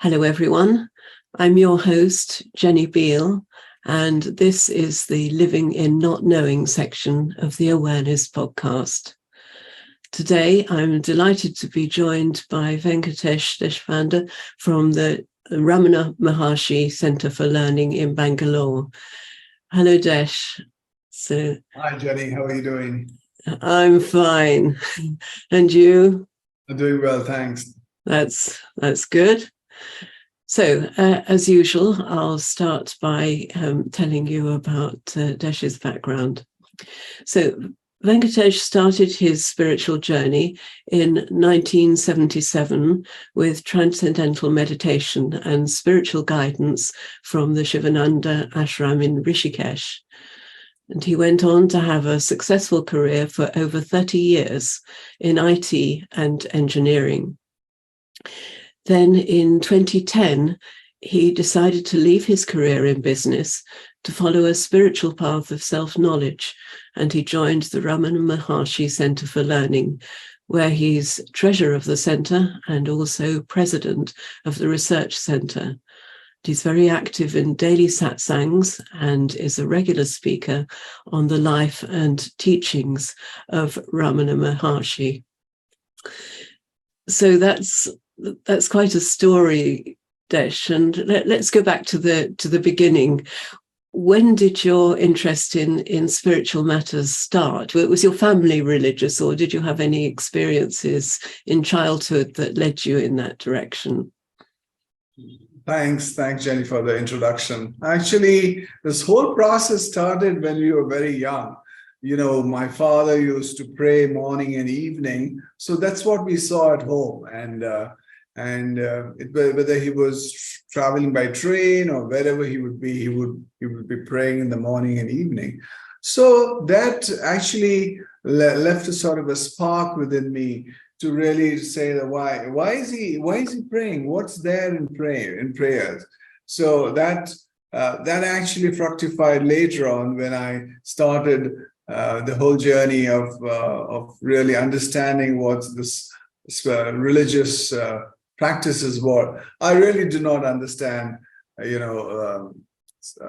Hello, everyone. I'm your host, Jenny Beal, and this is the Living in Not Knowing section of the Awareness podcast. Today, I'm delighted to be joined by Venkatesh Deshpande from the Ramana Maharshi Center for Learning in Bangalore. Hello, Desh. Hi, Jenny. How are you doing? I'm fine. And you? I'm doing well, thanks. That's good. So, as usual, I'll start by telling you about Desh's background. So, Venkatesh started his spiritual journey in 1977 with Transcendental Meditation and spiritual guidance from the Shivananda Ashram in Rishikesh. And he went on to have a successful career for over 30 years in IT and engineering. Then in 2010, he decided to leave his career in business to follow a spiritual path of self-knowledge, and he joined the Ramana Maharshi Center for Learning, where he's treasurer of the center and also president of the research center. He's very active in daily satsangs and is a regular speaker on the life and teachings of Ramana Maharshi. So that's quite a story, Desh, and let's go back to the beginning. When did your interest in spiritual matters start? Was your family religious, or did you have any experiences in childhood that led you in that direction? Thanks, Jenny, for the introduction. Actually, this whole process started when we were very young. You know, my father used to pray morning and evening, so that's what we saw at home. Whether he was traveling by train or wherever he would be, he would be praying in the morning and evening. So that actually left a sort of a spark within me to really say that why is he praying? What's there in prayers? So that actually fructified later on when I started the whole journey of really understanding what this religious practices were. I really do not understand,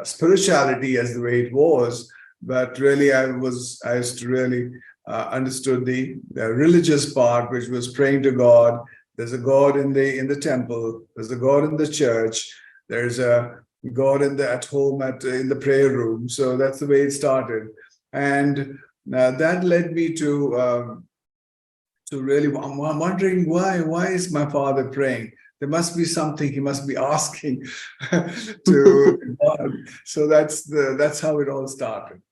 spirituality as the way it was, but really I used to really understood the religious part, which was praying to God. There's a God in the temple. There's a God in the church. There's a God at home in the prayer room. So that's the way it started, and that led me to really. I'm wondering why is my father praying? There must be something he must be asking to God. So that's how it all started.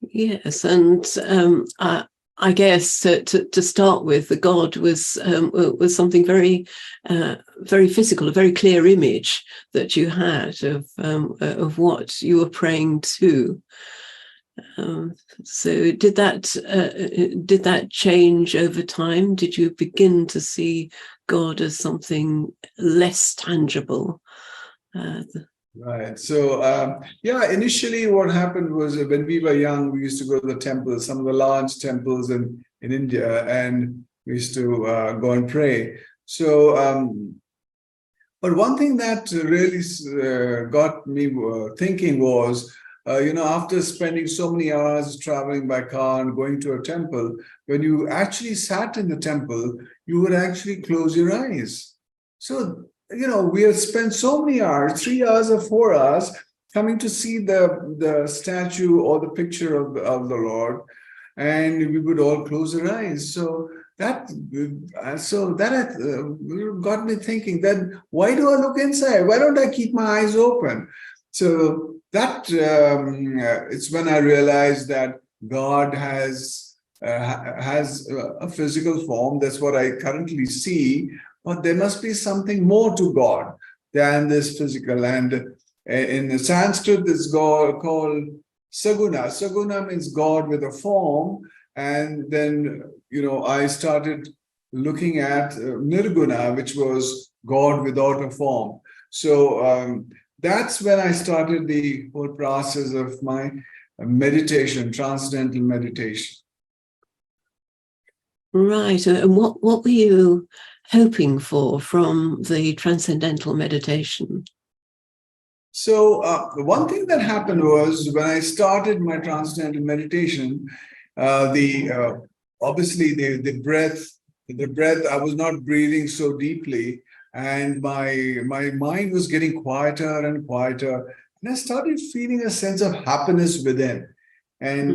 Yes, and I guess to start with, the God was something very, very physical, a very clear image that you had of what you were praying to. So did that change over time? Did you begin to see God as something less tangible? Right. So, initially what happened was when we were young, we used to go to the temples, some of the large temples in India, and we used to go and pray. So, but one thing that really got me thinking was, after spending so many hours traveling by car and going to a temple, when you actually sat in the temple, you would actually close your eyes. So, we had spent so many hours, 3 hours or 4 hours, coming to see the statue or the picture of the Lord, and we would all close our eyes. So that got me thinking, then why do I look inside? Why don't I keep my eyes open? So that it's when I realized that God has a physical form. That's what I currently see. But there must be something more to God than this physical. And in Sanskrit, this God called Saguna. Saguna means God with a form. And then, I started looking at Nirguna, which was God without a form. So that's when I started the whole process of my meditation, transcendental meditation. Right. And what were you hoping for from the Transcendental Meditation? So one thing that happened was when I started my Transcendental Meditation, obviously the breath, I was not breathing so deeply, and my mind was getting quieter and quieter, and I started feeling a sense of happiness within. And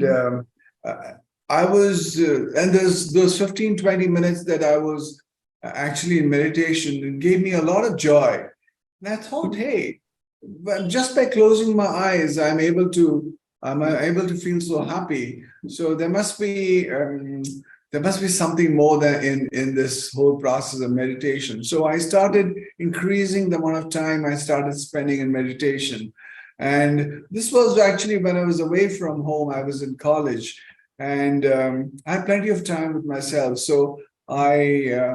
I was, and those 15, 20 minutes that I was actually in meditation, it gave me a lot of joy. And I thought, hey, but just by closing my eyes, I'm able to feel so happy. So there must be something more than in this whole process of meditation. So I started increasing the amount of time I started spending in meditation. And this was actually when I was away from home. I was in college, and I had plenty of time with myself. So I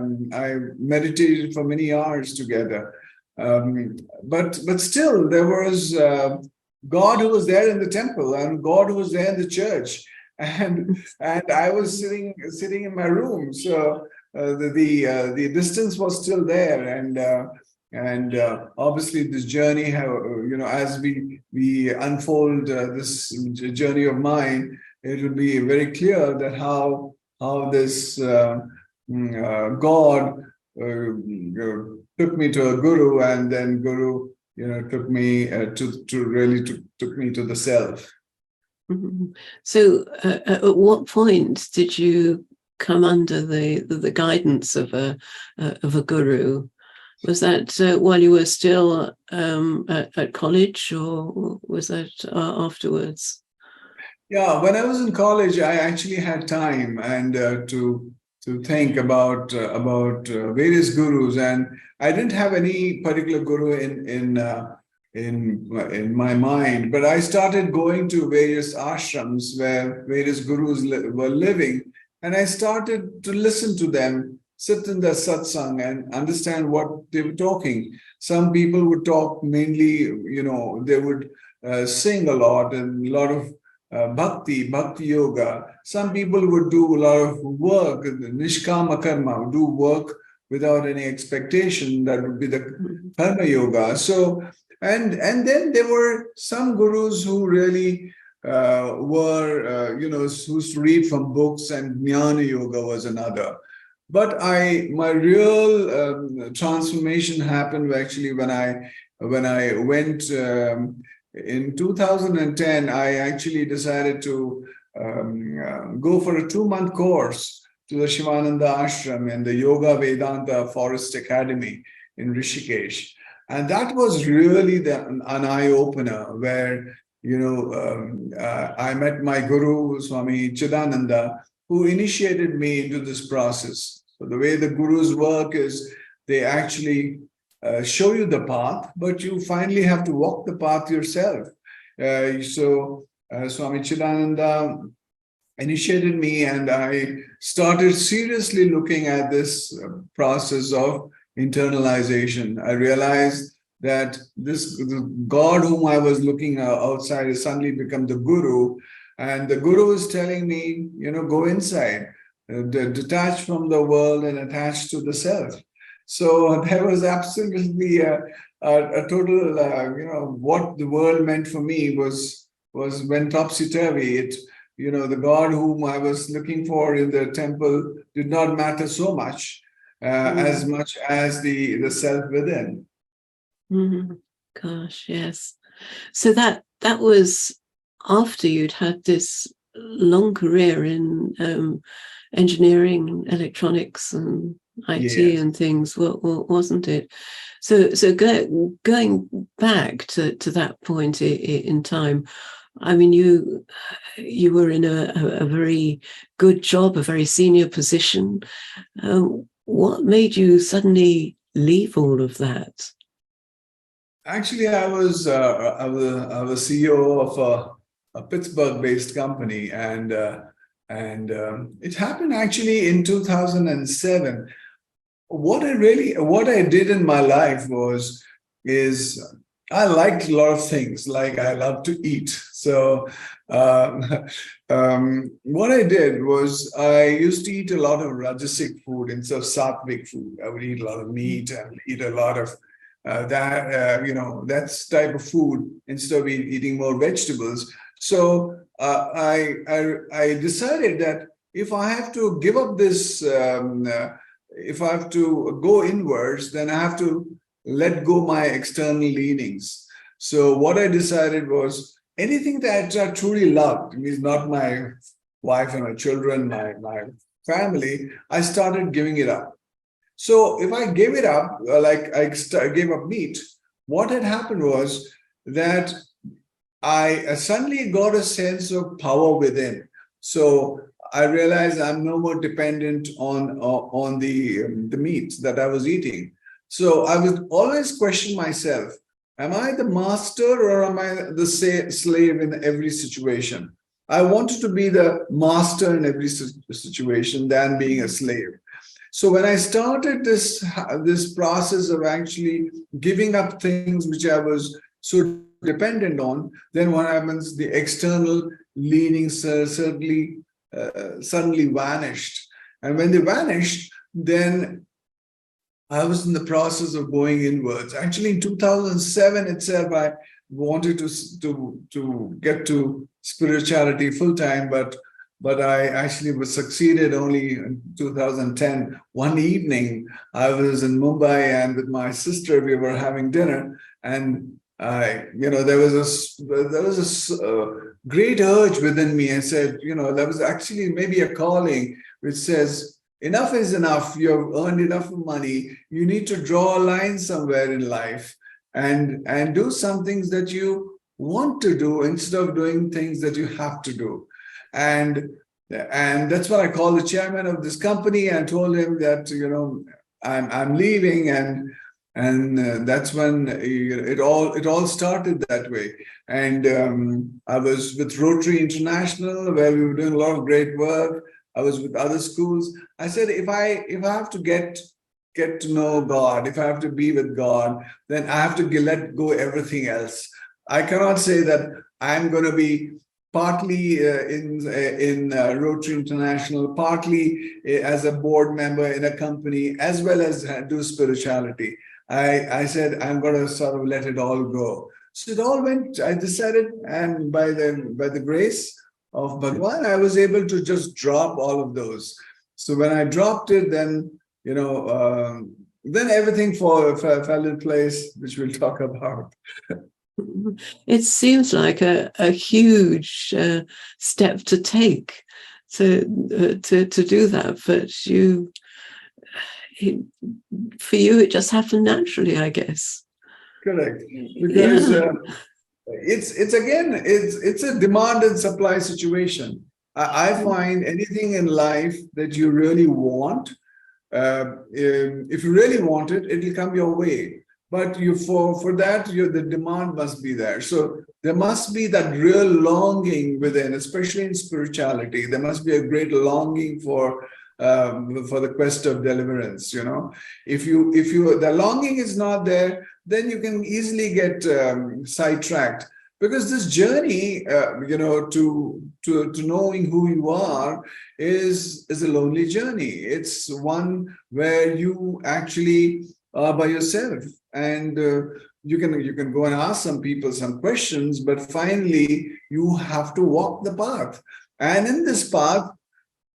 meditated for many hours together. But still, there was God who was there in the temple, and God who was there in the church, and I was sitting in my room. So the distance was still there, and obviously this journey, as we unfold this journey of mine, it will be very clear that how this God took me to a guru, and then guru took me took me to the self. Mm-hmm. So at what point did you come under the guidance of a guru? Was that while you were still at college, or was that afterwards? Yeah, when I was in college, I actually had time and to think about various gurus, and I didn't have any particular guru in my mind, but I started going to various ashrams where various gurus were living, and I started to listen to them, sit in the satsang, and understand what they were talking. Some people would talk mainly, they would sing a lot, and a lot of bhakti yoga. Some people would do a lot of work, nishkama karma, do work without any expectation. That would be the karma yoga. So, and then there were some gurus who really were, who used to read from books, and jnana yoga was another. But my real transformation happened actually when I went. In 2010, I actually decided to go for a 2-month course to the Shivananda Ashram in the Yoga Vedanta Forest Academy in Rishikesh. And that was really an eye-opener where, I met my guru, Swami Chidananda, who initiated me into this process. So the way the gurus work is they actually show you the path, but you finally have to walk the path yourself. So Swami Chidananda initiated me, and I started seriously looking at this process of internalization. I realized that the God whom I was looking outside has suddenly become the guru, and the guru is telling me, go inside, detach from the world and attach to the self. So there was absolutely a total, what the world meant for me was went topsy-turvy. The God whom I was looking for in the temple did not matter so much, as much as the self within. Mm-hmm. Gosh, yes. So that was after you'd had this long career in engineering, electronics, and IT, yes, and things, wasn't it? So going back to that point in time, I mean, you were in a very good job, a very senior position. What made you suddenly leave all of that? Actually, I was CEO of a Pittsburgh-based company, and it happened actually in 2007. What I did in my life is I liked a lot of things, like I love to eat. So what I did was I used to eat a lot of rajasic food instead of sattvic food. I would eat a lot of meat and eat a lot of that's type of food instead of eating more vegetables. So I decided that if I have to give up this, if I have to go inwards, then I have to let go my external leanings. So what I decided was anything that I truly loved, means not my wife and my children, my family, I started giving it up. So if I gave it up, like I gave up meat, what had happened was that I suddenly got a sense of power within. So I realized I'm no more dependent on the meat that I was eating. So I would always question myself: am I the master or am I the slave in every situation? I wanted to be the master in every situation than being a slave. So when I started this process of actually giving up things which I was so dependent on, then what happens? The external leanings suddenly vanished, and when they vanished, then I was in the process of going inwards. Actually, in 2007 itself, I wanted to get to spirituality full time, but I actually was succeeded only in 2010. One evening, I was in Mumbai, and with my sister, we were having dinner, and there was a great urge within me. I said, there was actually maybe a calling which says, enough is enough. You have earned enough money. You need to draw a line somewhere in life and do some things that you want to do instead of doing things that you have to do. And that's what I called the chairman of this company and told him that I'm leaving, and that's when it all started that way. And I was with Rotary International, where we were doing a lot of great work. I was with other schools. I said, if I have to get to know God, if I have to be with God, then I have to let go everything else. I cannot say that I'm going to be partly in Rotary International, partly as a board member in a company, as well as do spirituality. I said, I'm going to sort of let it all go. So it all went, I decided, and by the grace of Bhagwan, I was able to just drop all of those. So when I dropped it, then, then everything fell in place, which we'll talk about. It seems like a huge step to take to do that, but for you, it just happened naturally, I guess. Correct, because it's a demand and supply situation. I find anything in life that you really want, if you really want it, it'll come your way. But for that, the demand must be there. So there must be that real longing within, especially in spirituality. There must be a great longing for the quest of deliverance. If the longing is not there, then you can easily get sidetracked. Because this journey, to knowing who you are is a lonely journey. It's one where you actually are by yourself, and you can go and ask some people some questions, but finally you have to walk the path. And in this path,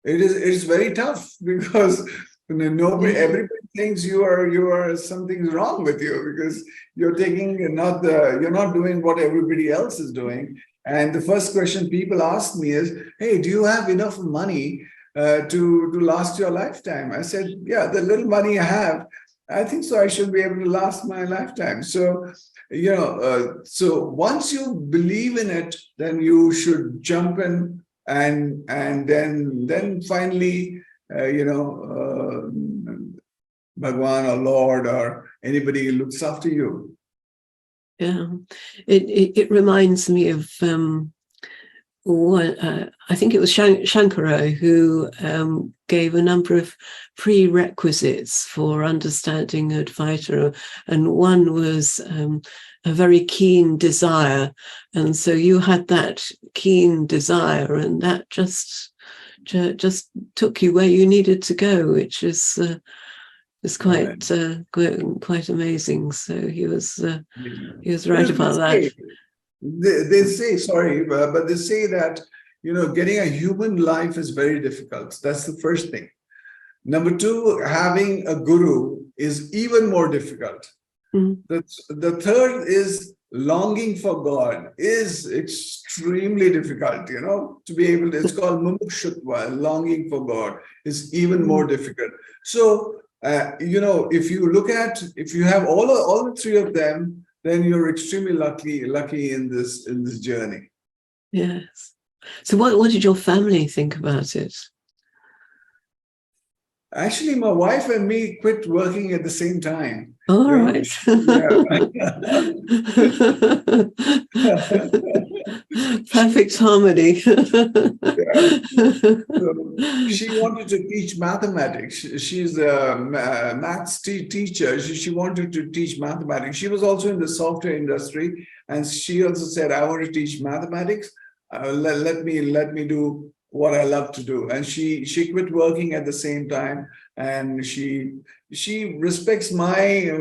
it's very tough, because everybody thinks you are something's wrong with you, because you're not doing what everybody else is doing. And the first question people ask me is, hey, do you have enough money to last your lifetime? I said, yeah, the little money I have, I think so I should be able to last my lifetime. So so once you believe in it, then you should jump in, and then finally Bhagwan or Lord or anybody looks after you. Yeah, it reminds me of I think it was Shankara who gave a number of prerequisites for understanding Advaita, and one was a very keen desire. And so you had that keen desire, and that just took you where you needed to go, which is quite quite amazing. So he was right about that. They say, sorry, but they say that, getting a human life is very difficult. That's the first thing. Number two, having a guru is even more difficult. Mm. The third is longing for God is extremely difficult, to be able to, it's called mumukshutva, longing for God is even more difficult. So, if you have all the three of them, then you're extremely lucky in this journey. Yes. So what did your family think about it? Actually, my wife and me quit working at the same time. All right. Perfect harmony. So she wanted to teach mathematics. She's a maths teacher. She wanted to teach mathematics. She was also in the software industry, and she also said, "I want to teach mathematics. Let me do what I love to do." And she quit working at the same time, and she respects my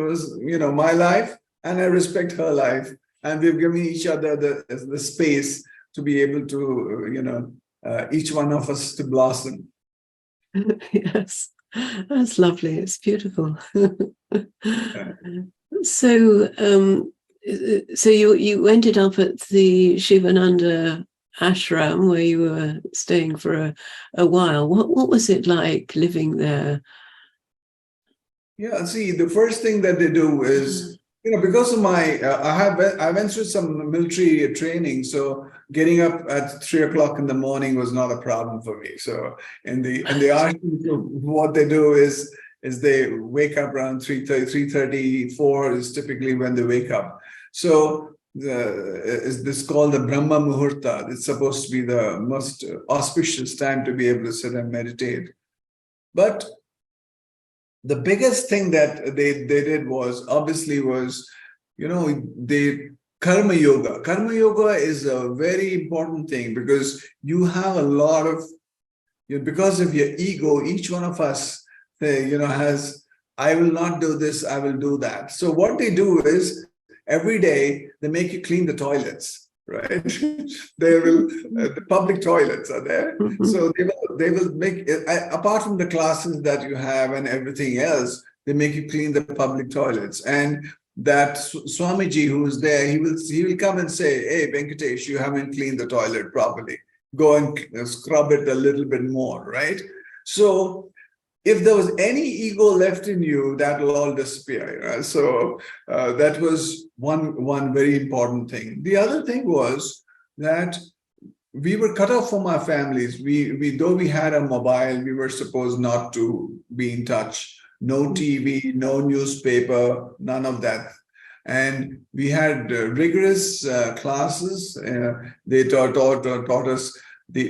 my life, and I respect her life, and we've given each other the space to be able to each one of us to blossom. Yes, that's lovely. It's beautiful. So you ended up at the Shivananda Ashram where you were staying for a while. What was it like living there? Yeah, see, the first thing that they do is, because of my, I went through some military training, so getting up at 3:00 in the morning was not a problem for me. So in the ashram, what they do is they wake up around 3:30, 4 is typically when they wake up. So is this called the Brahma Muhurta? It's supposed to be the most auspicious time to be able to sit and meditate. But the biggest thing that they did was they karma yoga. Karma yoga is a very important thing because you have a lot of, because of your ego, each one of us, has, I will not do this, I will do that. So what they do is every day they make you clean the toilets, right? They will, the public toilets are there. Mm-hmm. So they will make, apart from the classes that you have and everything else, they make you clean the public toilets. And that Swamiji who is there, he will come and say, "Hey, Venkatesh, you haven't cleaned the toilet properly. Go and scrub it a little bit more," right? So if there was any ego left in you, that will all disappear. So that was one very important thing. The other thing was that we were cut off from our families. Though we had a mobile, we were supposed not to be in touch. No TV, no newspaper, none of that. And we had rigorous classes. They taught us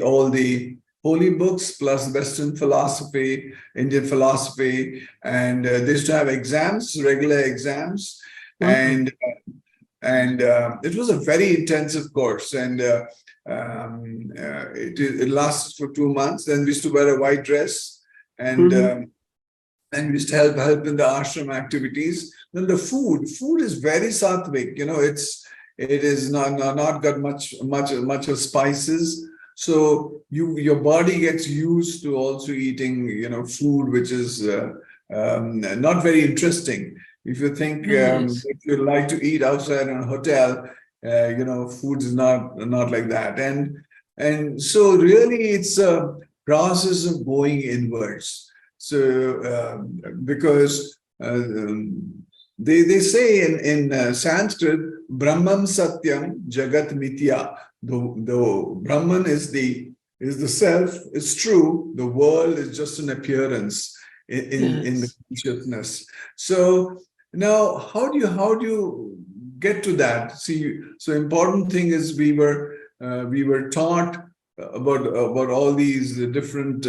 all the holy books plus Western philosophy, Indian philosophy, and they used to have exams, regular exams, and it was a very intensive course, and it lasted for 2 months. Then we used to wear a white dress, and we used to help in the ashram activities. Then the food is very sattvic. It is not got much of spices. So your body gets used to also eating, food which is not very interesting. If you think if you like to eat outside in a hotel, food is not like that. And so really it's a process of going inwards. So because they say in Sanskrit, Brahman Satyam Jagat Mithya. The Brahman is the self, is true. The world is just an appearance in the consciousness. So now, how do you get to that? See, so important thing is we were taught about all these different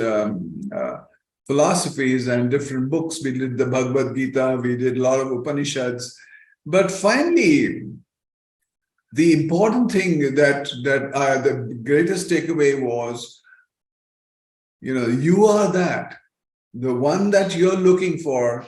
philosophies and different books. We did the Bhagavad Gita, we did a lot of Upanishads. But finally, the important thing that the greatest takeaway was, you are that. The one that you're looking for,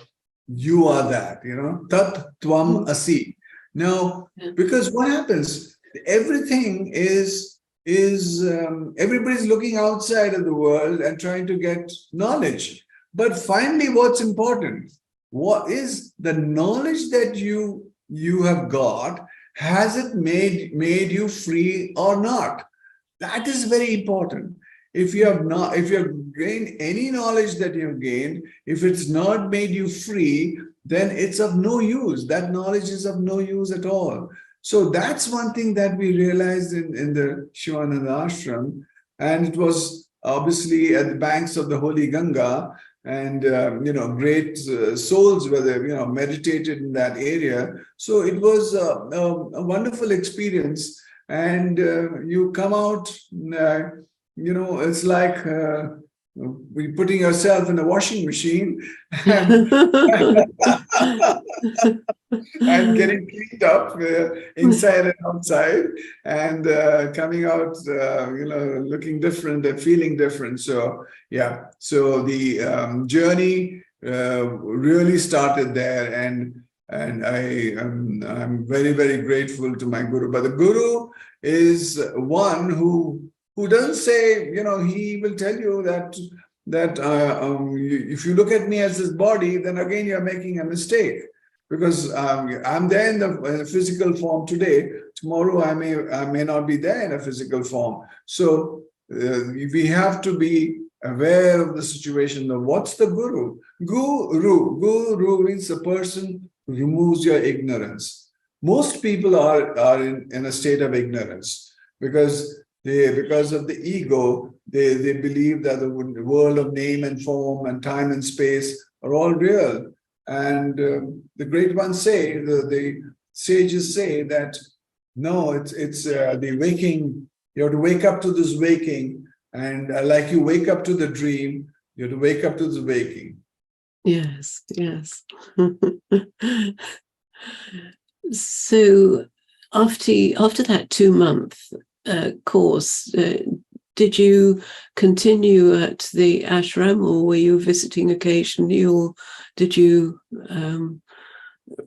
you are that, Tat Tvam Asi. Now, because what happens, everything is everybody's looking outside of the world and trying to get knowledge. But finally, what's important? What is the knowledge that you have got? Has it made you free or not? That is very important. If you have gained any knowledge that you have gained, if it's not made you free, then it's of no use. That knowledge is of no use at all. So that's one thing that we realized in the Shivananda Ashram, and it was obviously at the banks of the Holy Ganga, and great souls were there, meditated in that area. So it was a wonderful experience, and you come out. It's like putting yourself in a washing machine and getting cleaned up inside and outside, and coming out, looking different and feeling different. So yeah, so the journey really started there, and I'm very, very grateful to my guru. But the guru is one who doesn't say, he will tell you that if you look at me as this body, then again you're making a mistake, because I'm there in the physical form today. Tomorrow I may not be there in a physical form. So we have to be aware of the situation. Of what's the guru? Guru means a person who removes your ignorance. Most people are in a state of ignorance because of the ego, they believe that the world of name and form and time and space are all real. And the great ones say, the sages say that, no, it's the waking. You have to wake up to this waking. And like you wake up to the dream, you have to wake up to the waking. Yes. So after that 2-month course, did you continue at the ashram, or were you visiting occasionally, or did you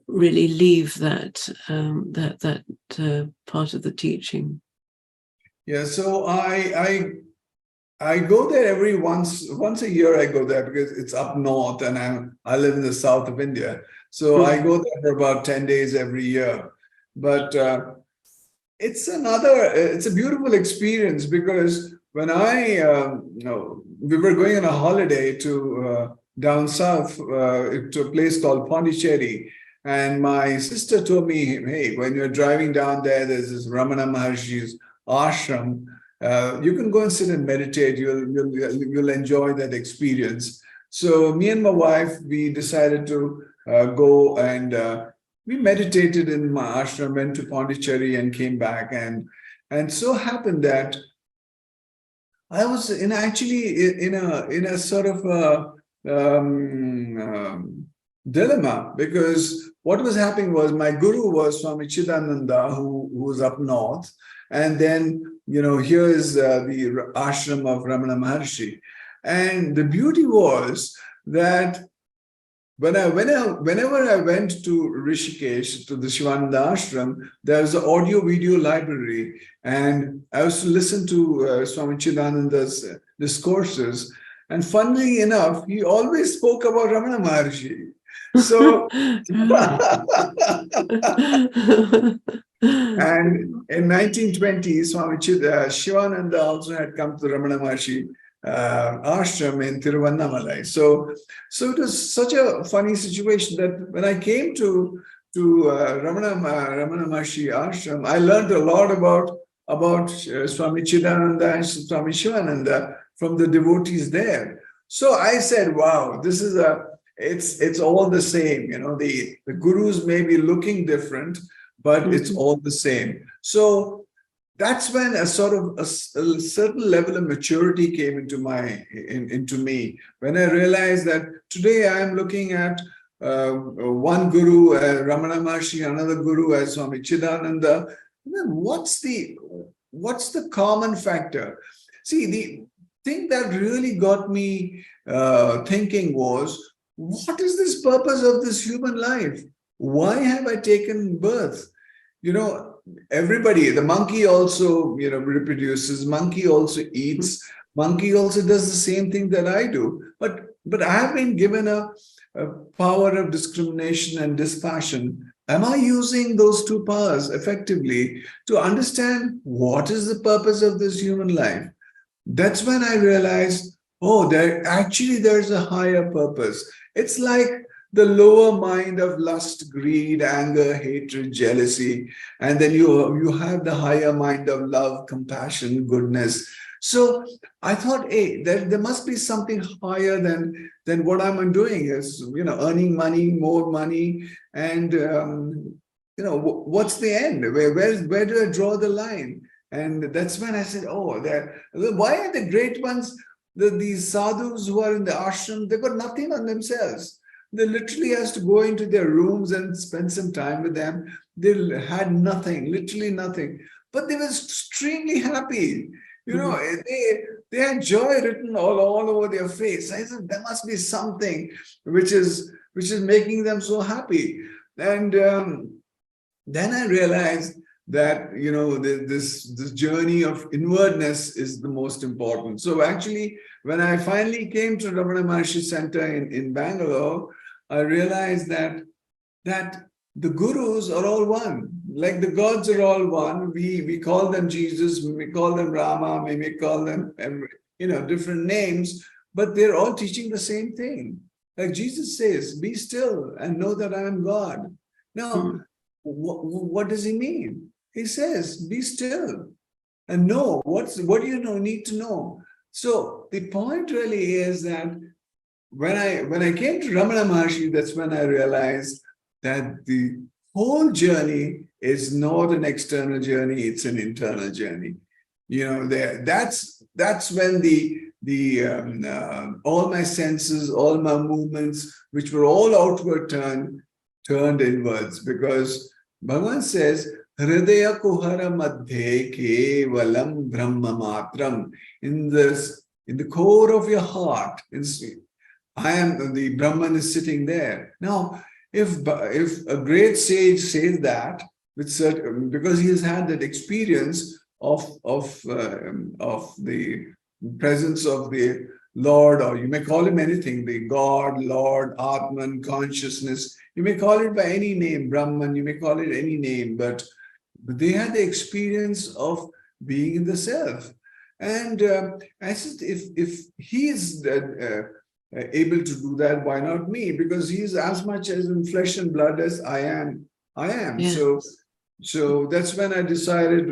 really leave that part of the teaching? Yeah, so I go there every once a year. I go there because it's up north, and I live in the south of India. So I go there for about 10 days every year. But it's a beautiful experience, because when we were going on a holiday to down south to a place called Pondicherry, and my sister told me, hey, when you're driving down there, there's this Ramana Maharshi's ashram. You can go and sit and meditate. You'll enjoy that experience. So me and my wife, we decided to go, and we meditated in my ashram, went to Pondicherry and came back. And so happened that I was in a sort of dilemma, because what was happening was my guru was Swami Chidananda, who was up north. And then, here is the ashram of Ramana Maharshi. And the beauty was that whenever I went to Rishikesh, to the Shivananda Ashram, there was an audio-video library, and I used to listen to Swami Chidananda's discourses. And funnily enough, he always spoke about Ramana Maharshi. So, and in 1920, Swami Shivananda also had come to Ramana Maharshi ashram in Tiruvannamalai. So it was such a funny situation that when I came to Ramana Maharshi ashram, I learned a lot about Swami Chidananda and Swami Shivananda from the devotees there. So I said, wow, this is it's all the same. The gurus may be looking different, but it's all the same. So that's when a sort of a certain level of maturity came into me, when I realized that today I am looking at one guru, Ramana Maharshi, another guru as Swami Chidananda. Then what's the common factor? See, the thing that really got me thinking was, what is this purpose of this human life? Why have I taken birth? Everybody, the monkey also, reproduces, monkey also eats, monkey also does the same thing that I do. But I have been given a power of discrimination and dispassion. Am I using those two powers effectively to understand what is the purpose of this human life? That's when I realized, oh, there's a higher purpose. It's like the lower mind of lust, greed, anger, hatred, jealousy. And then you have the higher mind of love, compassion, goodness. So I thought, hey, there must be something higher than what I'm doing is, earning money, more money. And, what's the end? Where do I draw the line? And that's when I said, oh, why are the great ones, these sadhus who are in the ashram, they've got nothing on themselves. They literally has to go into their rooms and spend some time with them. They had nothing, literally nothing. But they were extremely happy. They had joy written all over their face. I said, there must be something which is making them so happy. And then I realized that this journey of inwardness is the most important. So actually, when I finally came to Ramana Maharshi Center in Bangalore, I realized that the gurus are all one. Like the gods are all one. We call them Jesus, we call them Rama, we may call them different names, but they're all teaching the same thing. Like Jesus says, be still and know that I am God. Now, what does he mean? He says, be still and know what do you need to know. So the point really is that when I came to Ramana Maharshi, that's when I realized that the whole journey is not an external journey; it's an internal journey. That's when the all my senses, all my movements, which were all outward turned inwards, because Bhagavan says, Hridaya kuhara madhye kevalam brahma matram. In the core of your heart, the Brahman is sitting there. Now, if a great sage says that, because he has had that experience of the presence of the Lord, or you may call him anything, the God, Lord, Atman, consciousness, you may call it by any name, Brahman, you may call it any name, but they had the experience of being in the self. And I said, if he is able to do that, why not me? Because he is as much as in flesh and blood as I am. Yes. So that's when I decided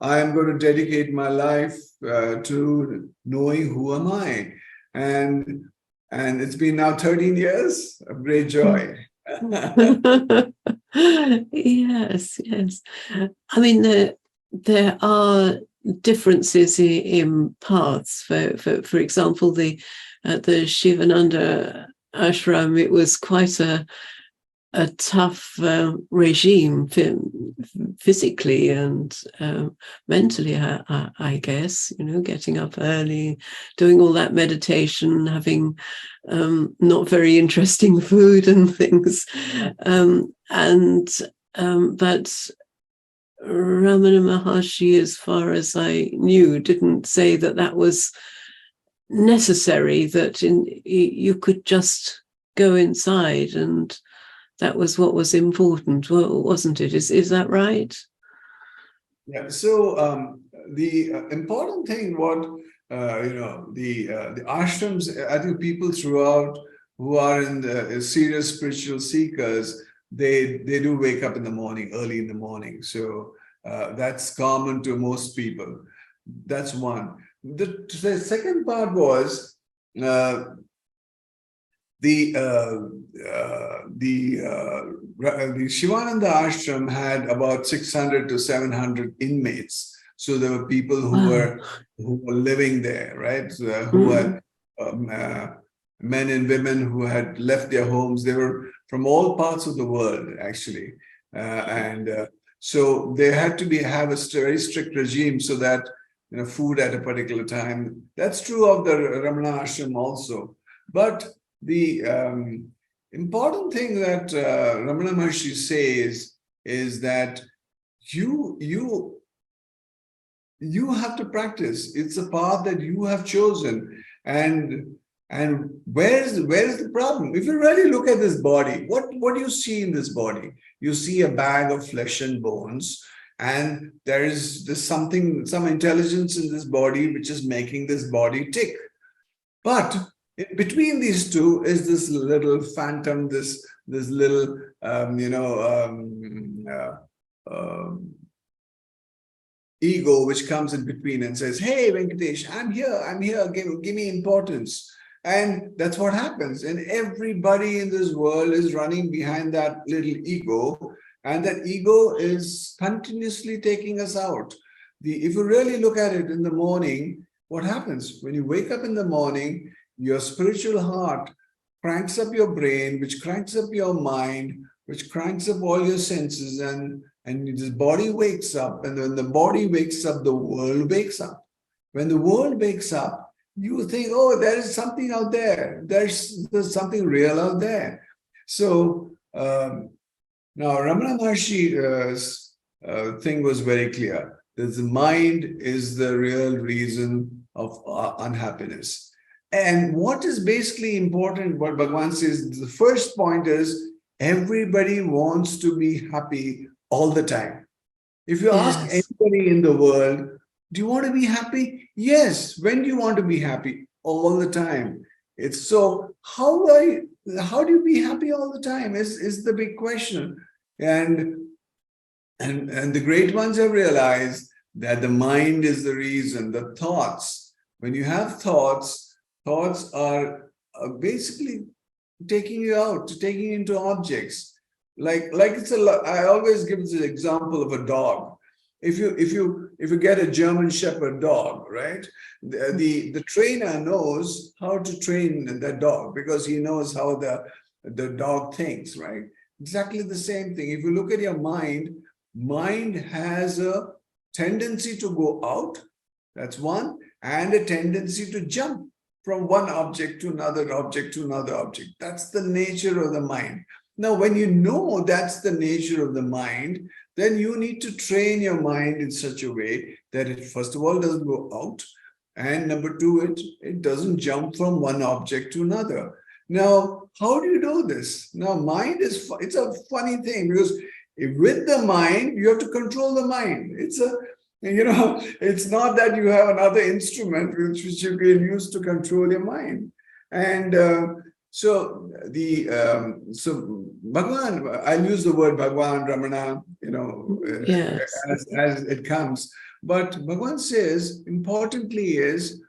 I am going to dedicate my life to knowing who am I. And it's been now 13 years of great joy. Yes. I mean, there are differences in paths. For example, at the Shivananda Ashram, it was quite a tough regime physically and mentally, I guess, getting up early, doing all that meditation, having not very interesting food and things. But Ramana Maharshi, as far as I knew, didn't say that was necessary, that you could just go inside, and that was what was important, wasn't it? Is that right? Yeah. So the important thing, the ashrams, I think people throughout who are in the serious spiritual seekers, they do wake up in the morning, early in the morning. So that's common to most people. That's one. The second part was the Shivananda Ashram had about 600 to 700 inmates. So there were people who were living there, right? So, who were men and women who had left their homes. They were from all parts of the world, actually, so they had to have a very strict regime so that food at a particular time. That's true of the Ramana Ashram also. But the important thing that Ramana Maharshi says is that you have to practice. It's a path that you have chosen. And where is the problem? If you really look at this body, what do you see in this body? You see a bag of flesh and bones, and there's some intelligence in this body which is making this body tick. But in between these two is this little phantom, this little ego which comes in between and says, "Hey, Venkatesh, I'm here, give me importance." And that's what happens. And everybody in this world is running behind that little ego, and that ego is continuously taking us out. If you really look at it in the morning, what happens? When you wake up in the morning, your spiritual heart cranks up your brain, which cranks up your mind, which cranks up all your senses, and this body wakes up. And when the body wakes up, the world wakes up. When the world wakes up, you think, oh, there is something out there. There's something real out there. So now Ramana Maharshi's thing was very clear. That the mind is the real reason of unhappiness. And what is basically important, what Bhagavan says, the first point is everybody wants to be happy all the time. If you ask anybody in the world, do you want to be happy? Yes. When do you want to be happy? All the time. It's so, how do you be happy all the time is the big question. And the great ones have realized that the mind is the reason. The thoughts, when you have thoughts are basically taking you out, taking you into objects. Like I always give the example of a dog. If you get a German Shepherd dog, right? The trainer knows how to train that dog because he knows how the dog thinks, right? Exactly the same thing. If you look at your mind has a tendency to go out, that's one, and a tendency to jump from one object to another object to another object. That's the nature of the mind. Now, when you know that's the nature of the mind, then you need to train your mind in such a way that it, first of all, doesn't go out. And number two, it doesn't jump from one object to another. Now, how do you do this? Now, mind it's a funny thing because with the mind, you have to control the mind. It's not that you have another instrument which you can use to control your mind. And so Bhagavan, I'll use the word Bhagavan, Ramana, as it comes. But Bhagavan says, importantly is,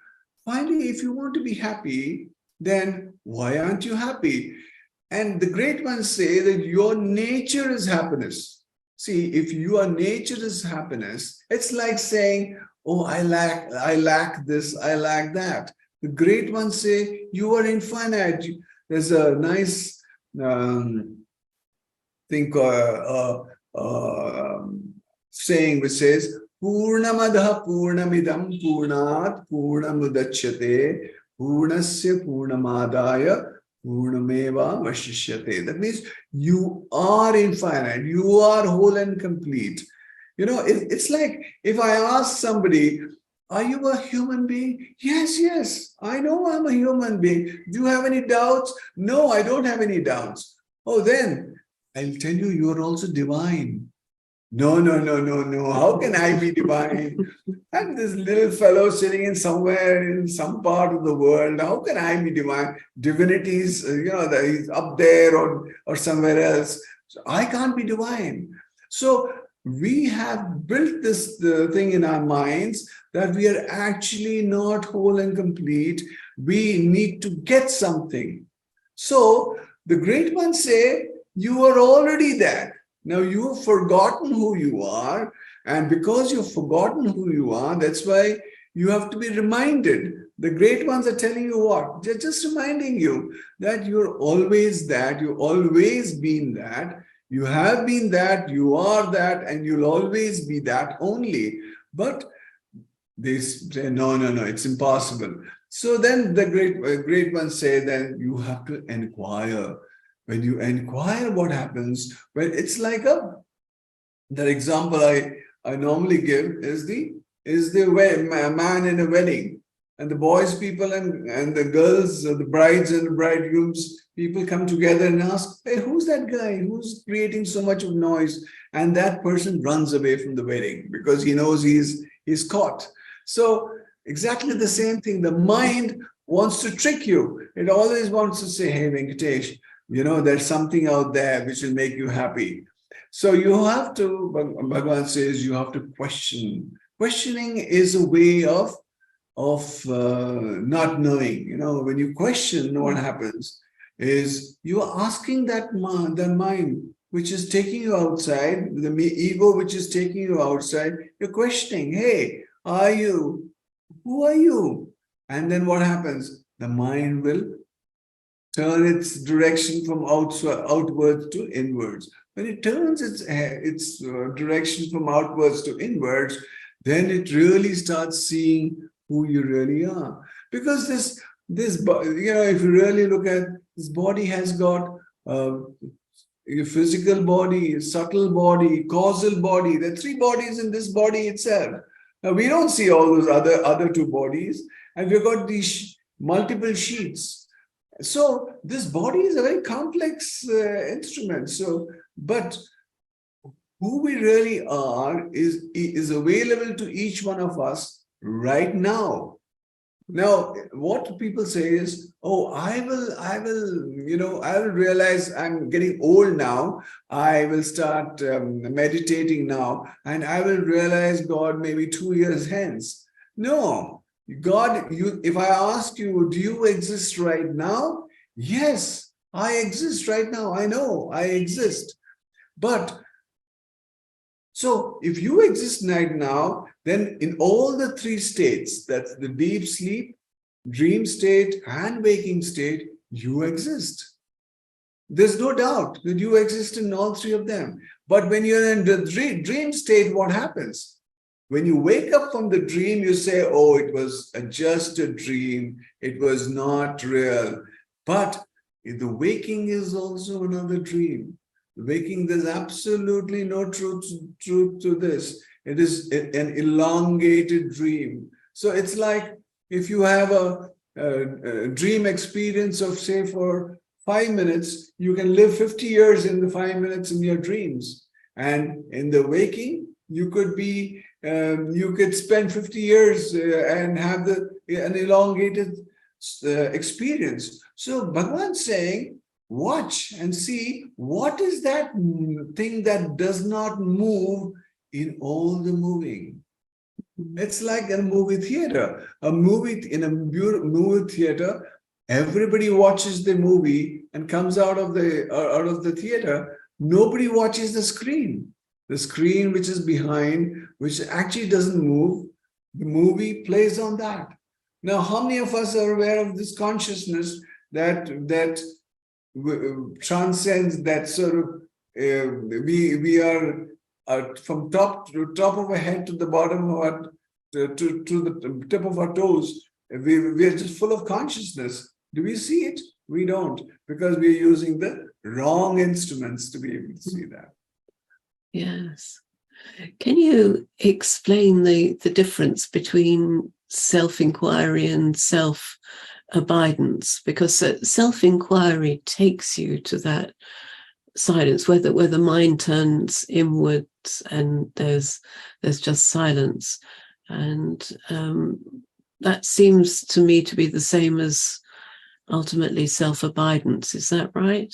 finally, if you want to be happy, then why aren't you happy? And the great ones say that your nature is happiness. See, if your nature is happiness, it's like saying, oh, I lack this, I lack that. The great ones say, you are infinite. There's a nice saying which says, Purnamadha Purnamidam Purnat Purnamudachyate Purnasya Purnamadaya Purnameva Vashishyate. That means you are infinite, you are whole and complete. It's like if I ask somebody, are you a human being? Yes, I know I'm a human being. Do you have any doubts? No, I don't have any doubts. Oh, then I'll tell you, you're also divine. No. How can I be divine? I'm this little fellow sitting in somewhere in some part of the world. How can I be divine? Divinities, he's up there or somewhere else. So I can't be divine. So we have built this thing in our minds that we are actually not whole and complete. We need to get something. So the great ones say, you are already there. Now you've forgotten who you are And because you've forgotten who you are, that's why you have to be reminded. The great ones are telling you what? They're just reminding you that you're always that, you've always been that, you have been that, you are that, and you'll always be that only. But they say, no, it's impossible. So then the great ones say, then you have to inquire. When you inquire, what happens? Well, it's like the example I normally give is the man in a wedding, and the boys people and the girls, the brides and the bridegrooms, people come together and ask, hey, who's that guy who's creating so much of noise? And that person runs away from the wedding because he knows he's caught. So exactly the same thing. The mind wants to trick you. It always wants to say, hey, Venkatesh, there's something out there which will make you happy. So you have to, Bhagavan says, you have to question. Questioning is a way of not knowing. When you question, what happens is you are asking that mind which is taking you outside, the ego which is taking you outside, you're questioning, hey, are you? Who are you? And then what happens? The mind will turn its direction from outwards to inwards. When it turns its direction from outwards to inwards, then it really starts seeing who you really are. Because this if you really look at this body, has got a physical body, subtle body, causal body. There are three bodies in this body itself. Now we don't see all those other two bodies, and we've got these multiple sheets. So this body is a very complex instrument. But who we really are is available to each one of us right now. Now, what people say is, oh, I will realize I'm getting old now. I will start meditating now, and I will realize God maybe 2 years hence. No, God, if I ask you, do you exist right now? Yes, I exist right now. I know I exist. But so if you exist right now, then in all the three states, that's the deep sleep, dream state, and waking state, you exist. There's no doubt that you exist in all three of them. But when you're in the dream state, what happens? When you wake up from the dream, you say, oh, it was just a dream. It was not real. But the waking is also another dream. Waking, there's absolutely no truth to this. It is an elongated dream. So it's like if you have a dream experience of, say, for 5 minutes, you can live 50 years in the 5 minutes in your dreams. And in the waking, you could spend 50 years and have an elongated experience. So Bhagavan's saying, watch and see what is that thing that does not move in all the moving. It's like a movie theater. In a movie theater, everybody watches the movie and comes out of the theater. Nobody watches the screen. The screen which is behind, which actually doesn't move, the movie plays on that. Now, how many of us are aware of this consciousness that transcends that sort of we are from top of our head to the bottom of our to the tip of our toes, we are just full of consciousness. Do we see it? We don't, because we are using the wrong instruments to be able to see that. Yes. Can you explain the difference between self-inquiry and self-abidance? Because self-inquiry takes you to that silence, where the mind turns inwards and there's just silence. And that seems to me to be the same as ultimately self-abidance. Is that right?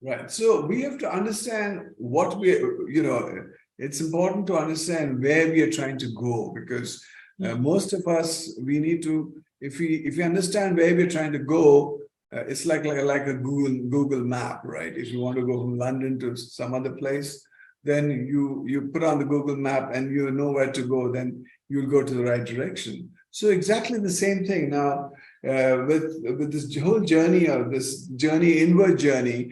Right. So we have to understand what it's important to understand where we are trying to go, because most of us, we need to, if we understand where we're trying to go, it's like a Google map, right? If you want to go from London to some other place, then you put on the Google map and you know where to go, then you'll go to the right direction. So exactly the same thing now with this whole journey of this journey, inward journey.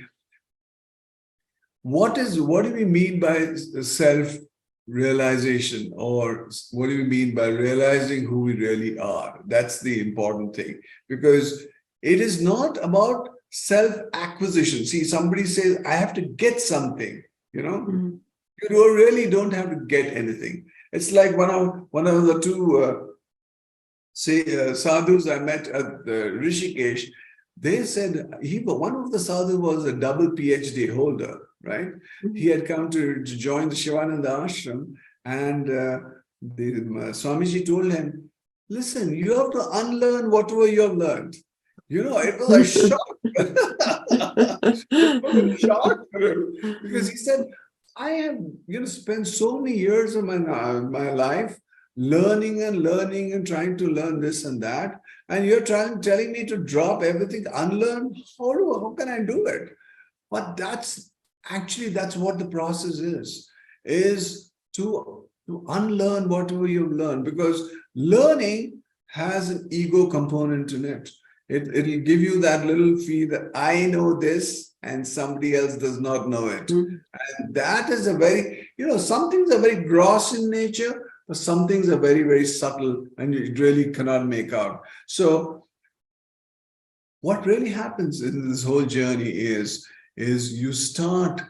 What do we mean by self-realization, or what do we mean by realizing who we really are? That's the important thing, because it is not about self-acquisition. See, somebody says, I have to get something, you know. Mm-hmm. You really don't have to get anything. It's like one of the two sadhus I met at Rishikesh. They said one of the sadhus was a double PhD holder, right? Mm-hmm. He had come to join the Shivananda Ashram, and Swamiji told him, listen, you have to unlearn whatever you have learned. You know, it was a shock. It was a shock for him, because he said, I have spent so many years of my life learning and trying to learn this and that, and you're telling me to drop everything, unlearn. How can I do it? But that's what the process is to unlearn whatever you've learned, because learning has an ego component in it. It'll give you that little feel that I know this and somebody else does not know it. Mm-hmm. And that is a very, some things are very gross in nature, but some things are very, very subtle and you really cannot make out. So what really happens in this whole journey is you start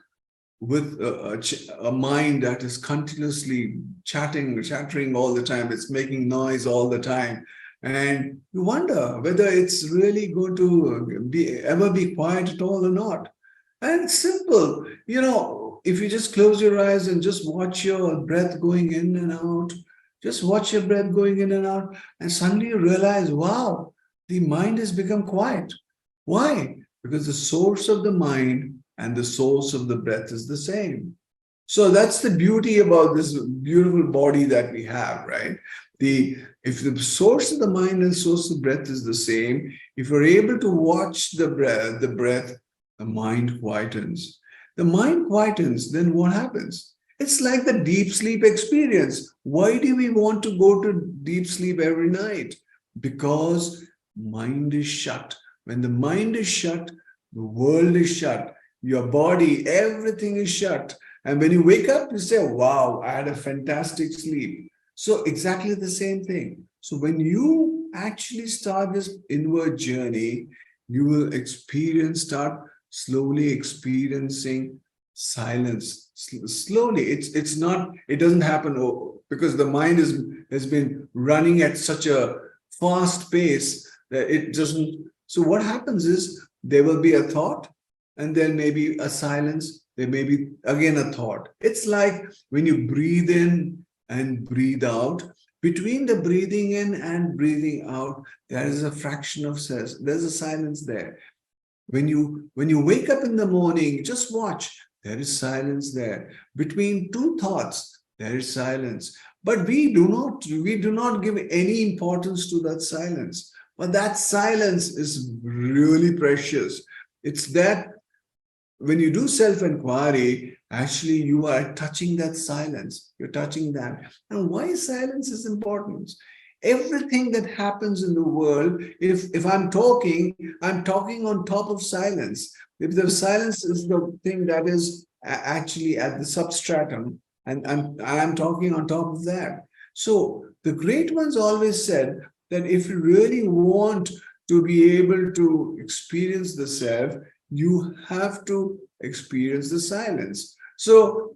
with a mind that is continuously chattering all the time. It's making noise all the time. And you wonder whether it's really going to ever be quiet at all or not. And it's simple. If you just close your eyes and just watch your breath going in and out, just watch your breath going in and out, and suddenly you realize, wow, the mind has become quiet. Why? Because the source of the mind and the source of the breath is the same. So that's the beauty about this beautiful body that we have, right? If the source of the mind and source of the breath is the same, if you're able to watch the breath, the mind quietens. The mind quietens, then what happens? It's like the deep sleep experience. Why do we want to go to deep sleep every night? Because mind is shut. When the mind is shut, the world is shut. Your body, everything is shut. And when you wake up, you say, wow, I had a fantastic sleep. So exactly the same thing. So when you actually start this inward journey, you will start slowly experiencing silence. Slowly. It doesn't happen because the mind has been running at such a fast pace that it doesn't. So what happens is there will be a thought, and then maybe a silence. There may be again a thought. It's like when you breathe in and breathe out. Between the breathing in and breathing out, there is a fraction of sense. There's a silence there. When you wake up in the morning, just watch. There is silence there. Between two thoughts, there is silence. But we do not give any importance to that silence. But that silence is really precious. It's that when you do self-inquiry, actually you are touching that silence. You're touching that. And why silence is important? Everything that happens in the world, if I'm talking on top of silence. If the silence is the thing that is actually at the substratum, and I'm talking on top of that. So the great ones always said that if you really want to be able to experience the self, you have to experience the silence. So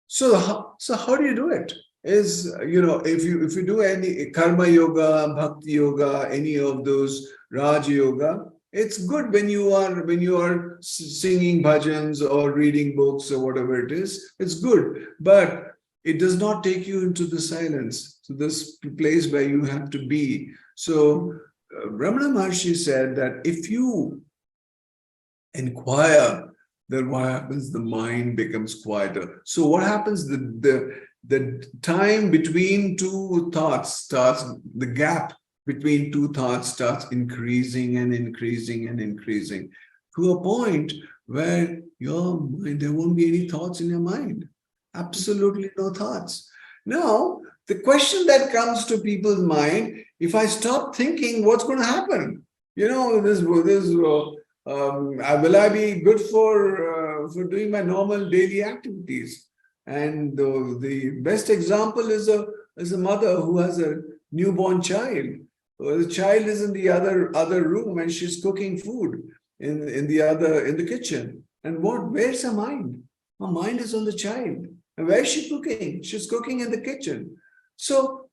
how do you do it? Is, if you do any karma yoga, bhakti yoga, any of those Raj yoga, it's good when you are singing bhajans or reading books or whatever it is. It's good, but it does not take you into the silence, to this place where you have to be. So Ramana Maharshi said that if you inquire, then what happens? The mind becomes quieter. So what happens? The time between two thoughts starts, the gap between two thoughts starts increasing and increasing and increasing. to a point where your mind, there won't be any thoughts in your mind. Absolutely no thoughts. Now, the question that comes to people's mind, if I stop thinking, what's going to happen? Will I be good for doing my normal daily activities? And the best example is a mother who has a newborn child. The child is in the other room and she's cooking food in the kitchen. And where's her mind? Her mind is on the child. And where's she cooking? She's cooking in the kitchen. So,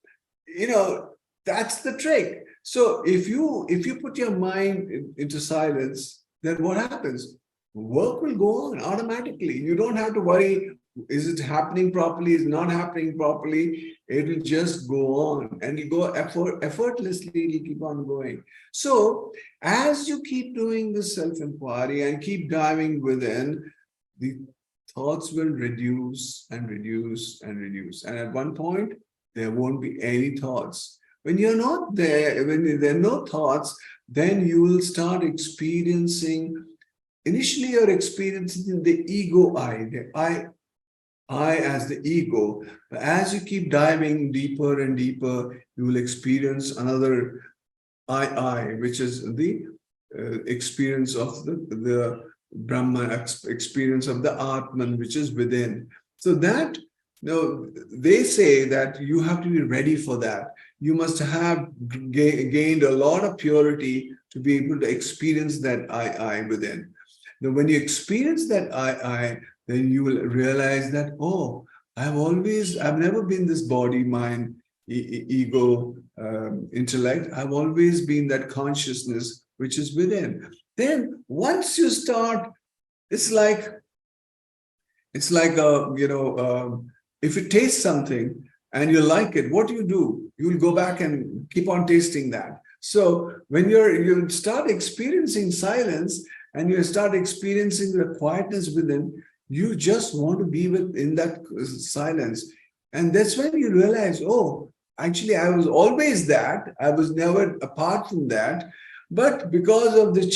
that's the trick. So if you put your mind into silence, then what happens? Work will go on automatically. You don't have to worry, is it happening properly? Is it not happening properly? It will just go on and you go effortlessly, it will keep on going. So as you keep doing this self-inquiry and keep diving within, the thoughts will reduce and reduce and reduce. And at one point, there won't be any thoughts. When you're not there, when there are no thoughts, then you will start experiencing, initially you're experiencing the ego I, the I as the ego. But as you keep diving deeper and deeper, you will experience another I, which is the experience of the Brahman, experience of the Atman, which is within. So that, they say that you have to be ready for that. You must have gained a lot of purity to be able to experience that I within. Now, when you experience that I, then you will realize that, oh, I've never been this body, mind, ego, intellect. I've always been that consciousness which is within. Then once you start, it's like if you taste something and you like it, what do? You'll go back and keep on tasting that. So when you start experiencing silence and you start experiencing the quietness within, you just want to be in that silence. And that's when you realize, oh, actually, I was always that. I was never apart from that. But because of the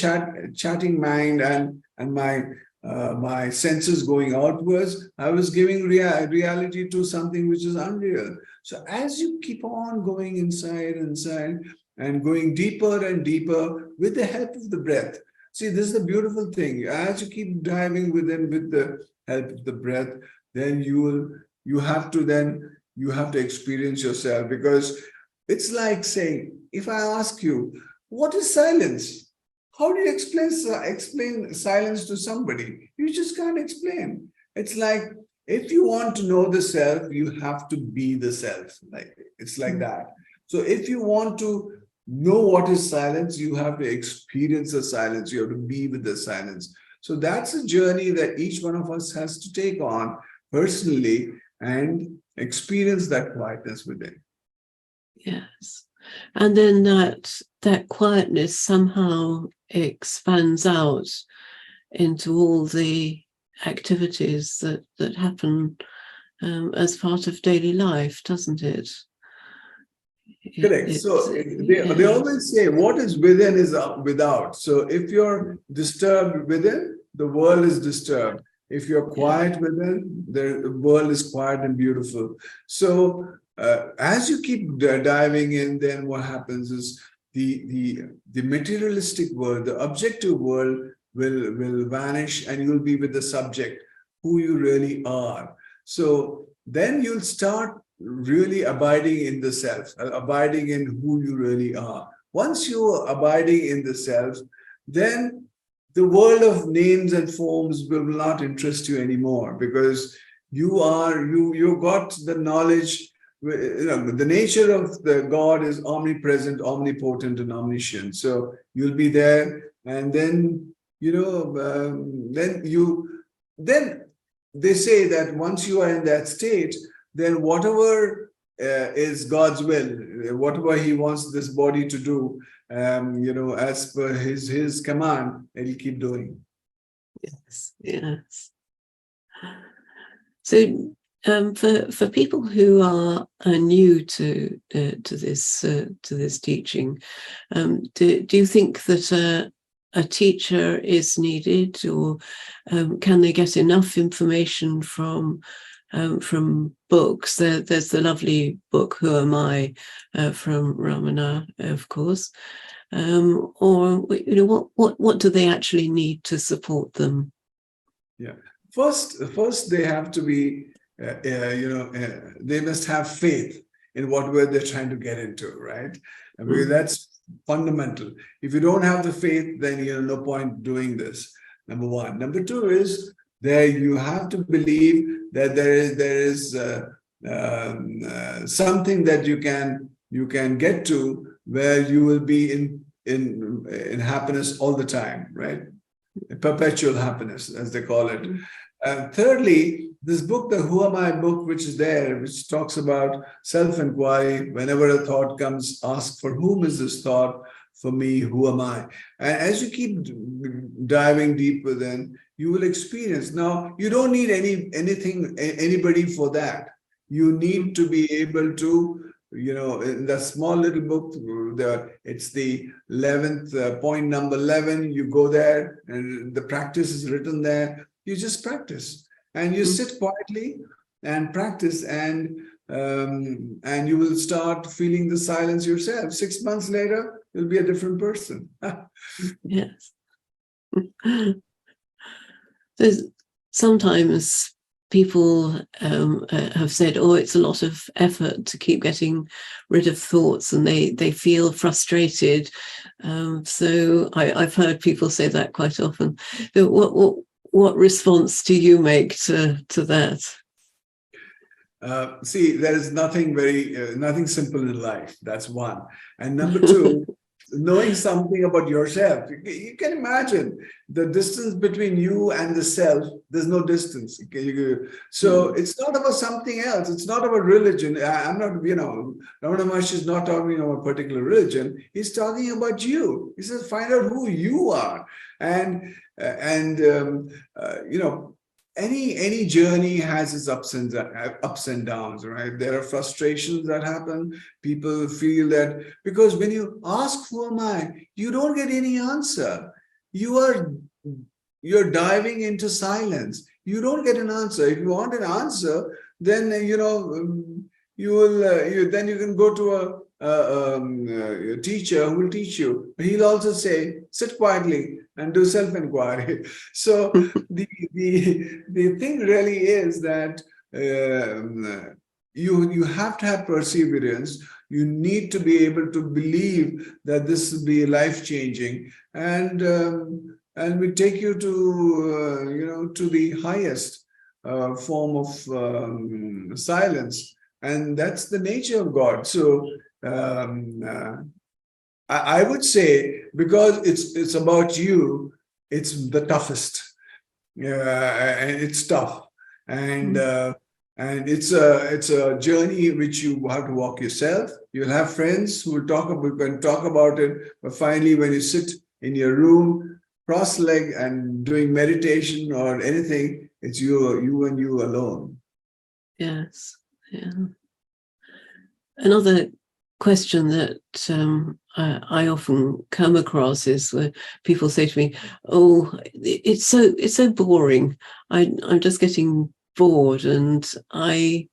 chatting mind and my senses going outwards, I was giving reality to something which is unreal. So as you keep on going inside, and going deeper and deeper with the help of the breath. See, this is the beautiful thing. As you keep diving within with the help of the breath, then you have to experience yourself, because it's like saying, if I ask you, what is silence? How do you explain silence to somebody? You just can't explain. It's like, if you want to know the self, you have to be the self. It's like that. So if you want to know what is silence, you have to experience the silence. You have to be with the silence. So that's a journey that each one of us has to take on personally and experience that quietness within. Yes. And then that quietness somehow expands out into all the activities that happen as part of daily life, doesn't it? Correct. So they always say what is within is without. So if you're disturbed within, the world is disturbed. If you're quiet within, the world is quiet and beautiful. So as you keep diving in, then what happens is the materialistic world, the objective world will vanish, and you'll be with the subject, who you really are. So then you'll start really abiding in the self, abiding in who you really are. Once you're abiding in the self, then the world of names and forms will not interest you anymore, because you got the knowledge. The nature of the God is omnipresent, omnipotent, and omniscient. So you'll be there, and then then they say that once you are in that state, then whatever is God's will, whatever He wants this body to do, as per His command, it'll keep doing. Yes. So, for people who are new to this teaching, do you think that a teacher is needed, or can they get enough information from books? There's the lovely book "Who Am I" from Ramana, of course. Or what do they actually need to support them? Yeah. First they have to be, they must have faith in whatever they're trying to get into, right? Because that's fundamental. If you don't have the faith, then no point doing this. Number one. Number two is you have to believe that there is something that you can get to where you will be in happiness all the time, right? Perpetual happiness, as they call it. Thirdly, this book, the Who Am I book, which is there, which talks about self-inquiry. Whenever a thought comes, ask, for whom is this thought? For me, who am I? And as you keep diving deeper, then you will experience. Now, you don't need anybody for that. You need to be able to, in the small little book, it's the 11th, point number 11, you go there and the practice is written there. You just practice and you sit quietly and practice, and you will start feeling the silence yourself. 6 months later, you'll be a different person. Yes. There's sometimes people have said, oh, it's a lot of effort to keep getting rid of thoughts, and they feel frustrated. So I've heard people say that quite often. What response do you make to that? See, there is nothing nothing simple in life. That's one. And number two, knowing something about yourself. You can imagine the distance between you and the self. There's no distance. So it's not about something else. It's not about religion. I'm not, Ramana Maharshi is not talking about a particular religion. He's talking about you. He says, find out who you are. And any journey has its ups and downs, right? There are frustrations that happen. People feel that, because when you ask, who am I? You don't get any answer. You're diving into silence. You don't get an answer. If you want an answer, then you will. Then you can go to a teacher who will teach you. He'll also say, sit quietly and do self-inquiry. So the thing really is that you have to have perseverance. You need to be able to believe that this will be life-changing, and will take you to to the highest form of silence, and that's the nature of God. So I would say, because it's about you, it's the toughest, and it's tough, and it's a journey which you have to walk yourself. You'll have friends who will talk about it, but finally, when you sit in your room, cross-legged and doing meditation or anything, it's you and you alone. Yes, yeah. Another question that I often come across is where people say to me, "Oh, it's so boring. I'm just getting bored," and I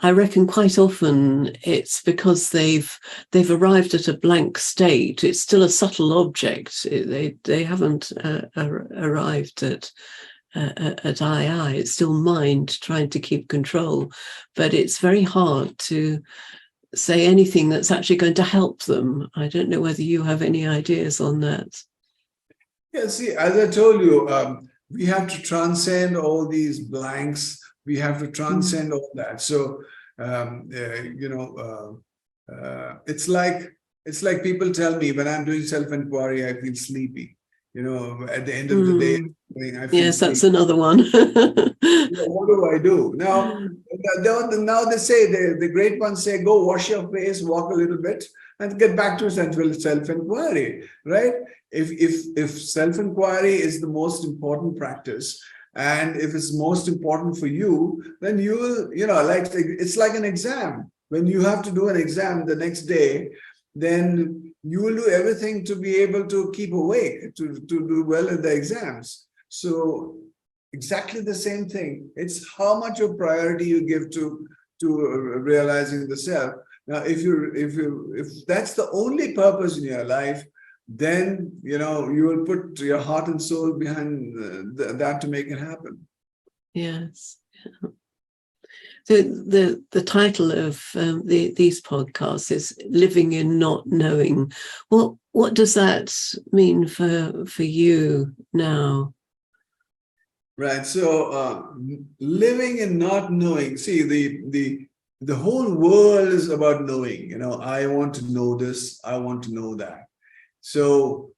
reckon quite often it's because they've arrived at a blank state. It's still a subtle object. They haven't arrived at I. It's still mind trying to keep control, but it's very hard to say anything that's actually going to help them. I don't know whether you have any ideas on that. Yeah, see, as I told you, we have to transcend all these blanks. We have to transcend all that. So, it's like people tell me, when I'm doing self-inquiry, I feel sleepy. At the end of the day, I feel yes, sleepy. that's another one. What do I do now? Now they say, the great ones say, go wash your face, walk a little bit, and get back to self-inquiry, right? If self-inquiry is the most important practice, and if it's most important for you, then you will, it's like an exam. When you have to do an exam the next day, then you will do everything to be able to keep awake, to do well in the exams. So exactly the same thing. It's how much of priority you give to realizing the self. Now, if that's the only purpose in your life, then you will put your heart and soul behind that to make it happen. Yes. So the title of these podcasts is "Living in Not Knowing." What does that mean for you now? Right. So living in not knowing. See, the whole world is about knowing. I want to know this. I want to know that. So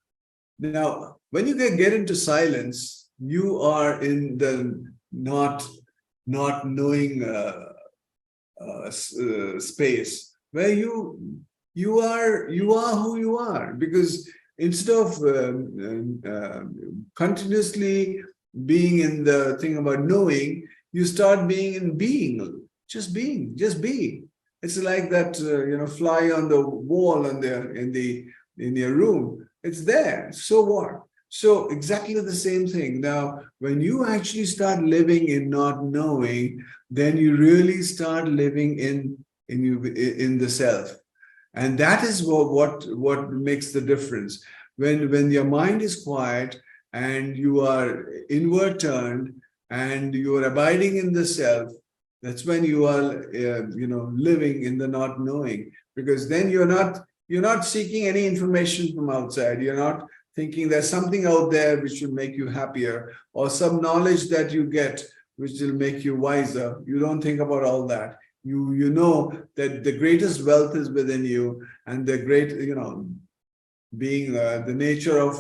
now, when you get into silence, you are in the not knowing space where you are who you are, because instead of continuously being in the thing about knowing, you start being in being, just be. It's like that fly on the wall in your room. It's there. So what? So exactly the same thing. Now, when you actually start living in not knowing, then you really start living in the self, and that is what makes the difference. When your mind is quiet and you are inward turned and you are abiding in the self, that's when you are living in the not knowing, because then you're not seeking any information from outside. You're not thinking there's something out there which will make you happier, or some knowledge that you get which will make you wiser. You don't think about all that. You know that the greatest wealth is within you, and the great, being the nature of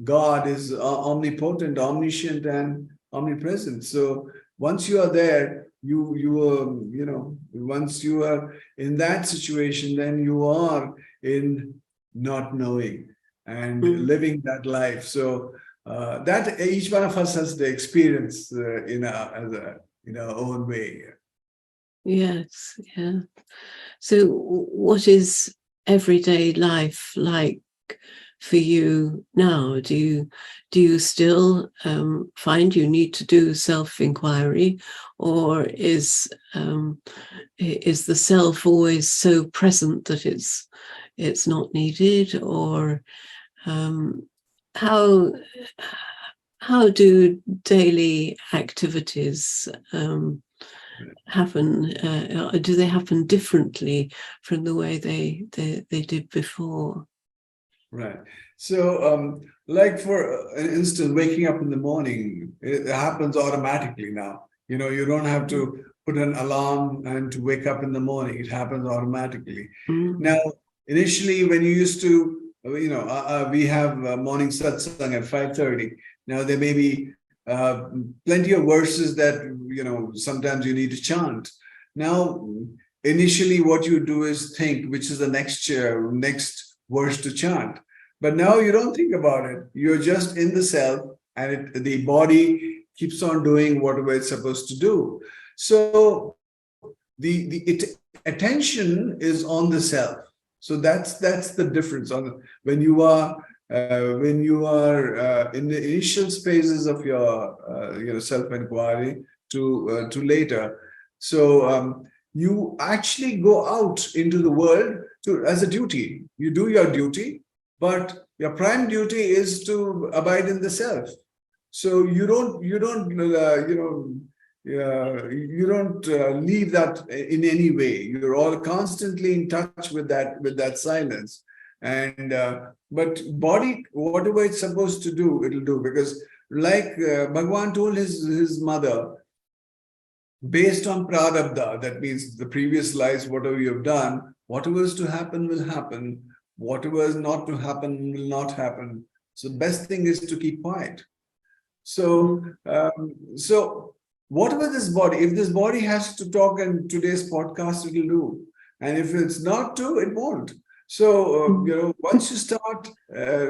God is omnipotent, omniscient, and omnipresent. So once you are there, once you are in that situation, then you are in not knowing and living that life. So that each one of us has the experience in our own way. Yes, yeah. So what is everyday life like for you now? Do you still find you need to do self-inquiry, or is the self always so present that it's not needed? Or how do daily activities happen? Do they happen differently from the way they did before? Right. So, like for instance, waking up in the morning, it happens automatically now. You don't have to put an alarm and to wake up in the morning. It happens automatically. Now, initially, when you used to, we have morning satsang at 5:30. Now, there may be plenty of verses that, sometimes you need to chant. Now, initially, what you do is think, which is the next verse to chant. But now you don't think about it. You're just in the self, and the body keeps on doing whatever it's supposed to do. So the attention is on the self. So that's the difference. When you are in the initial phases of your self-inquiry to later. So you actually go out into the world as a duty. You do your duty, but your prime duty is to abide in the self. So you don't leave that in any way. You're all constantly in touch with that silence. And but body, whatever it's supposed to do, it'll do, because like Bhagavan told his mother, based on prarabdha, that means the previous lives, whatever you have done, whatever is to happen will happen. Whatever is not to happen will not happen. So the best thing is to keep quiet. So whatever this body, if this body has to talk in today's podcast, it'll do. And if it's not to, it won't. So, once you start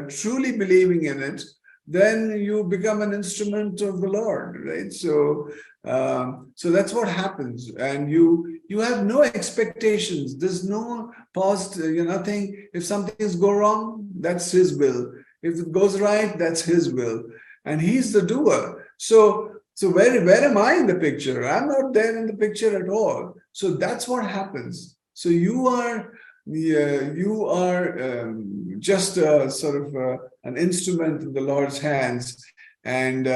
truly believing in it, then you become an instrument of the Lord, right? So So that's what happens, and you have no expectations. There's no positive, nothing. If some things go wrong, that's his will. If it goes right, that's his will, and he's the doer. So where am I in the picture? I'm not there in the picture at all. So that's what happens. So you are just a sort of an instrument in the Lord's hands, and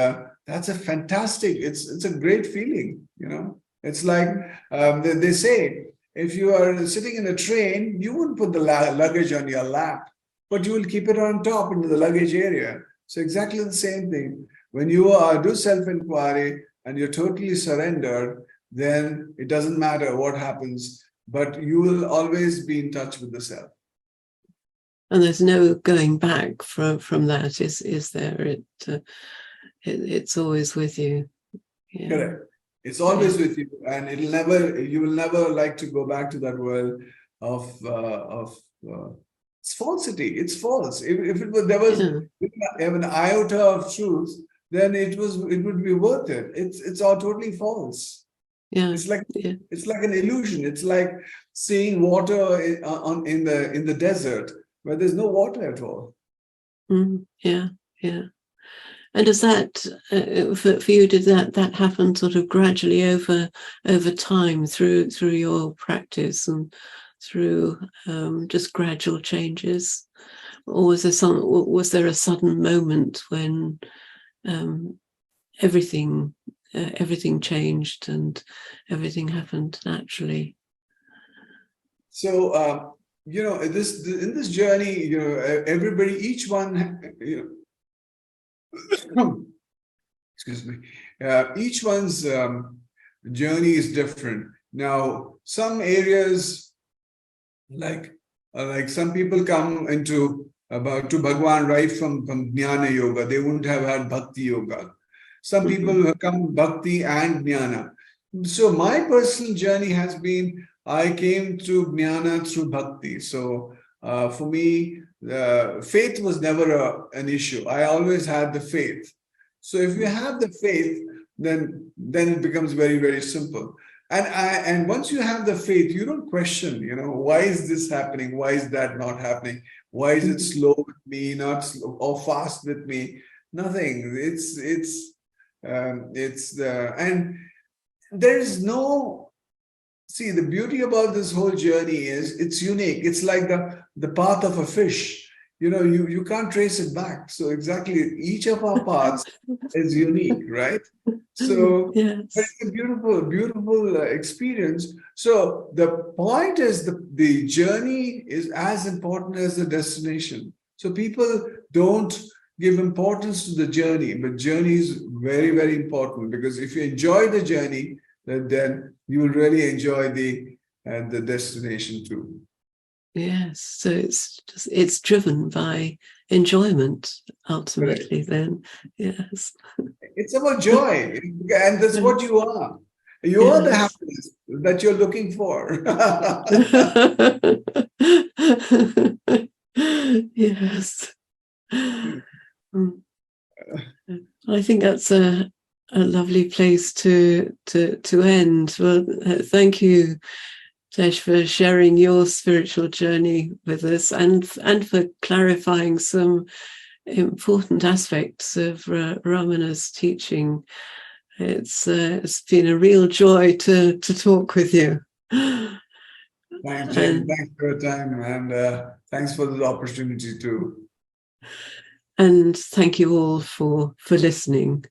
that's a fantastic. It's a great feeling. It's like they say, if you are sitting in a train, you wouldn't put the luggage on your lap, but you will keep it on top into the luggage area. So exactly the same thing. When you do self-inquiry and you're totally surrendered, then it doesn't matter what happens, but you will always be in touch with the self. And there's no going back from that, is there? It's always with you. Yeah. Correct. It's always with you, and you will never like to go back to that world of it's falsity. It's false. If there was even an iota of truth, then it would be worth it. It's all totally false. Yeah. It's like an illusion. It's like seeing water in the desert where there's no water at all. Yeah. And does that for you? Did that happen sort of gradually over time through your practice and through just gradual changes, or was there a sudden moment when everything changed and everything happened naturally? So in this journey, everybody, each one, excuse me, each one's journey is different. Now, some areas, like some people come to Bhagwan right from Jnana Yoga. They wouldn't have had Bhakti Yoga. Some people come Bhakti and Jnana. So my personal journey has been, I came to Jnana through Bhakti. So for me, faith was never an issue. I always had the faith. So if you have the faith, then it becomes very, very simple. And once you have the faith, you don't question, why is this happening? Why is that not happening? Why is it slow with me, not slow, or fast with me? Nothing. And there is no. See, the beauty about this whole journey is it's unique. It's like the path of a fish. You can't trace it back. So exactly, each of our paths is unique, right? So yes. It's a beautiful, beautiful experience. So the point is the journey is as important as the destination. So people don't give importance to the journey, but journey is very, very important, because if you enjoy the journey, then you will really enjoy the destination too. Yes, so it's driven by enjoyment ultimately. Then, yes, it's about joy, and that's what you are. You are the happiness that you're looking for. Yes, I think that's a lovely place to end. Well, thank you, Desh, for sharing your spiritual journey with us and for clarifying some important aspects of Ramana's teaching. It's been a real joy to talk with you. Thanks, Jane. Thanks for your time, and thanks for the opportunity too. And thank you all for listening.